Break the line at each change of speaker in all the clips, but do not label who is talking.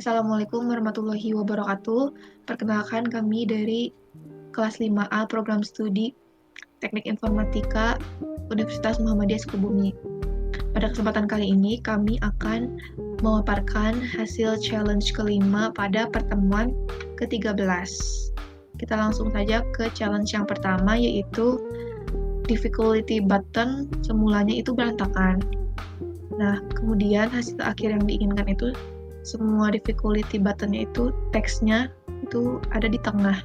Assalamualaikum warahmatullahi wabarakatuh. Perkenalkan kami dari kelas 5A Program Studi Teknik Informatika Universitas Muhammadiyah Sukabumi. Pada kesempatan kali ini kami akan memaparkan hasil challenge kelima pada pertemuan ke-13. Kita langsung saja ke challenge yang pertama, yaitu difficulty button semulanya itu berantakan. Nah, kemudian hasil akhir yang diinginkan itu semua difficulty buttonnya itu teksnya itu ada di tengah.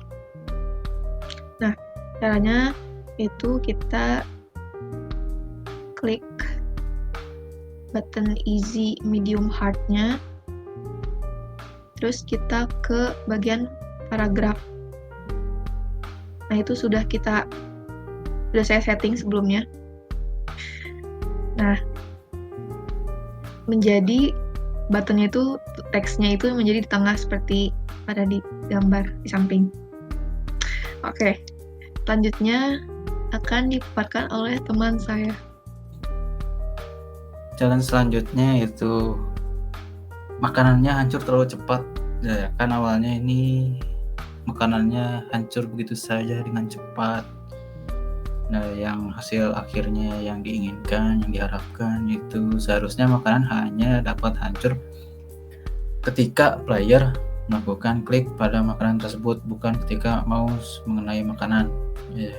Nah, caranya itu kita klik button easy, medium, hard-nya, terus kita ke bagian paragraf. Nah, itu sudah saya setting sebelumnya. Nah, menjadi buttonnya itu, teksnya itu menjadi di tengah seperti ada di gambar di samping. Oke, selanjutnya akan dipaparkan oleh teman saya.
Challenge selanjutnya itu makanannya hancur terlalu cepat. Ya, kan awalnya ini makanannya hancur begitu saja dengan cepat. Nah, yang hasil akhirnya yang diinginkan, yang diharapkan itu seharusnya makanan hanya dapat hancur ketika player melakukan klik pada makanan tersebut, bukan ketika mouse mengenai makanan. Ya.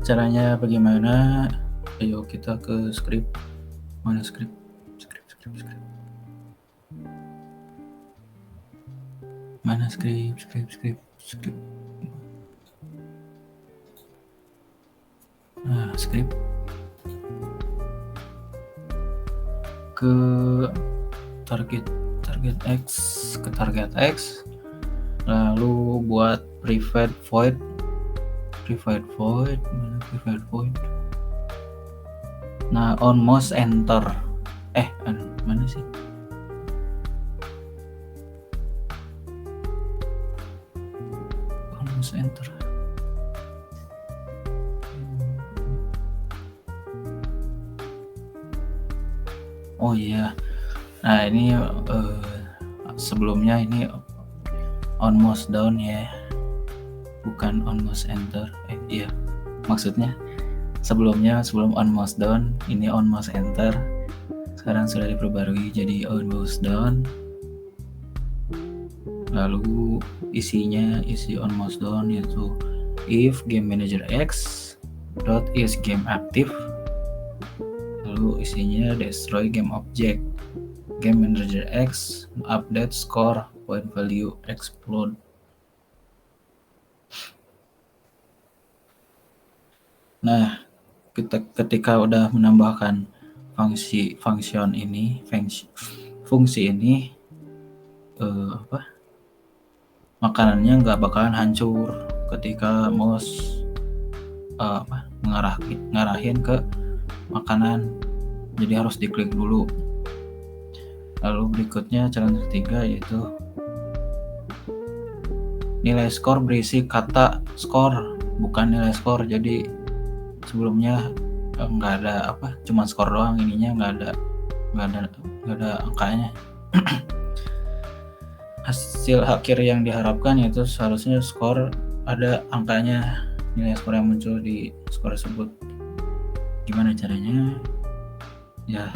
Caranya bagaimana? Ayo kita ke script. Mana script? Script. Mana script? Nah, script. Ke target X, lalu buat private void. Mana private void? Nah, on mouse enter. Mana sih? On mouse enter. Oh iya. Nah, ini sebelumnya ini on mouse down ya, bukan on mouse enter. Iya, maksudnya sebelum on mouse down, ini on mouse enter. Sekarang sudah diperbarui jadi on mouse down. Lalu isi on mouse down yaitu if game manager x dot is game active, lalu isinya destroy game object, game manager x update score point value explode. Nah, ketika udah menambahkan fungsi ini makanannya nggak bakalan hancur ketika mouse ngarahin ke makanan, jadi harus diklik dulu. Lalu berikutnya challenge ketiga yaitu nilai skor berisi kata skor, bukan nilai skor. Jadi sebelumnya nggak ada cuma skor doang, ininya nggak ada angkanya. Hasil akhir yang diharapkan yaitu seharusnya skor ada angkanya, nilai skor yang muncul di skor tersebut. Gimana caranya? Ya,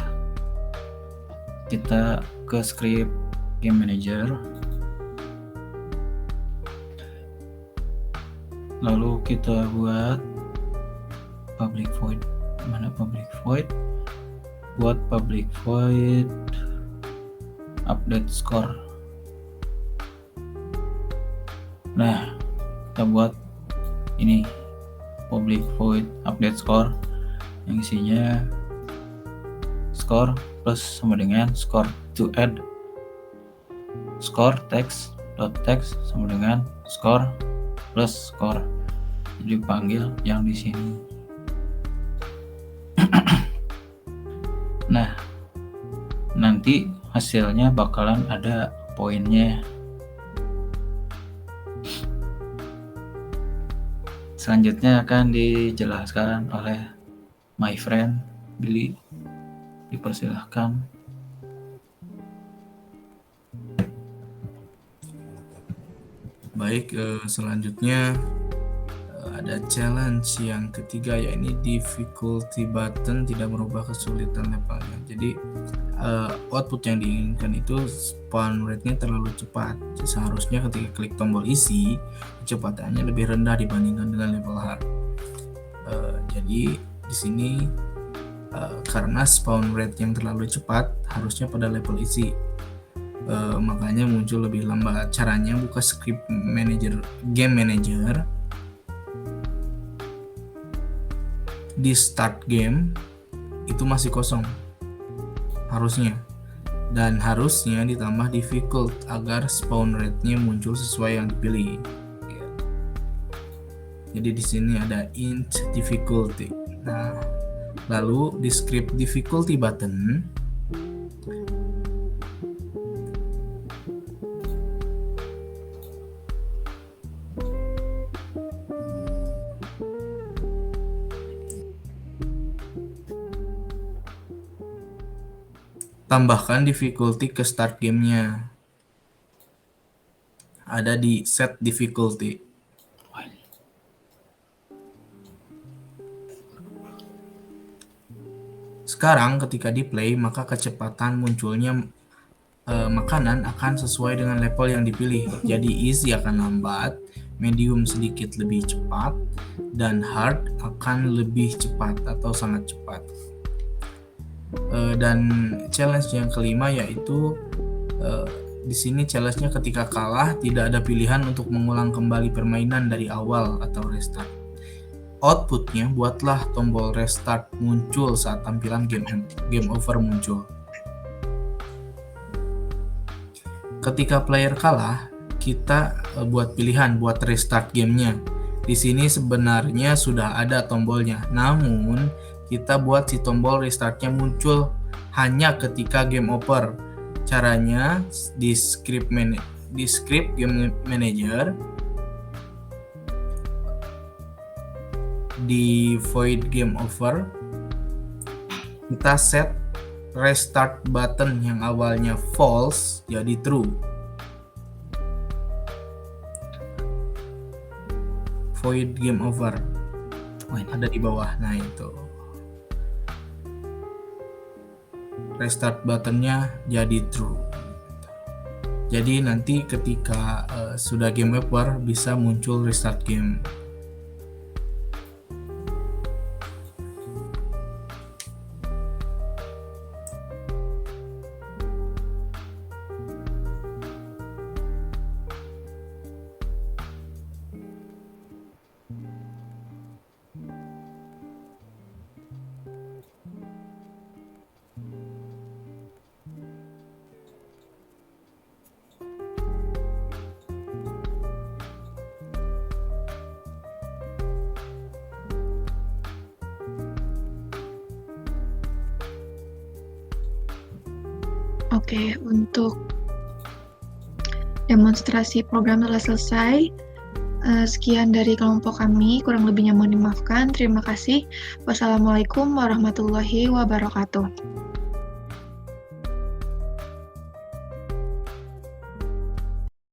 kita ke script game manager, lalu kita buat public void. Mana public void? Buat public void update score. Nah, kita buat ini public void update score yang isinya score plus sama dengan score to add score text dot text sama dengan score plus score. Jadi panggil yang di sini. Nah, nanti hasilnya bakalan ada poinnya. Selanjutnya akan dijelaskan oleh my friend Billy. Dipersilahkan.
Baik, selanjutnya ada challenge yang ketiga, yakni difficulty button tidak merubah kesulitan levelnya. Jadi output yang diinginkan itu spawn rate-nya terlalu cepat. Seharusnya ketika klik tombol isi, kecepatannya lebih rendah dibandingkan dengan level hard. Jadi di sini karena spawn rate yang terlalu cepat, harusnya pada level isi. Makanya muncul lebih lambat. Caranya buka script manager, game manager, di start game itu masih kosong harusnya, dan harusnya ditambah difficult agar spawn rate-nya muncul sesuai yang dipilih. Jadi di sini ada int difficulty. Nah, lalu di script difficulty button tambahkan difficulty ke start gamenya. Ada di set difficulty. Sekarang ketika di play, maka kecepatan munculnya makanan akan sesuai dengan level yang dipilih. Jadi easy akan lambat, medium sedikit lebih cepat, dan hard akan lebih cepat atau sangat cepat. Dan challenge yang kelima yaitu di sini challenge-nya ketika kalah tidak ada pilihan untuk mengulang kembali permainan dari awal atau restart. Outputnya, buatlah tombol restart muncul saat tampilan game over muncul. Ketika player kalah, kita buat pilihan buat restart gamenya. Di sini sebenarnya sudah ada tombolnya, namun kita buat si tombol restartnya muncul hanya ketika game over. Caranya di script game manager, di void game over, kita set restart button yang awalnya false jadi true. Void game over ada di bawah. Nah, itu restart buttonnya jadi true. Jadi nanti ketika sudah game over bisa muncul restart game.
Oke, untuk demonstrasi program telah selesai. Sekian dari kelompok kami, kurang lebihnya mohon dimaafkan. Terima kasih. Wassalamualaikum warahmatullahi wabarakatuh.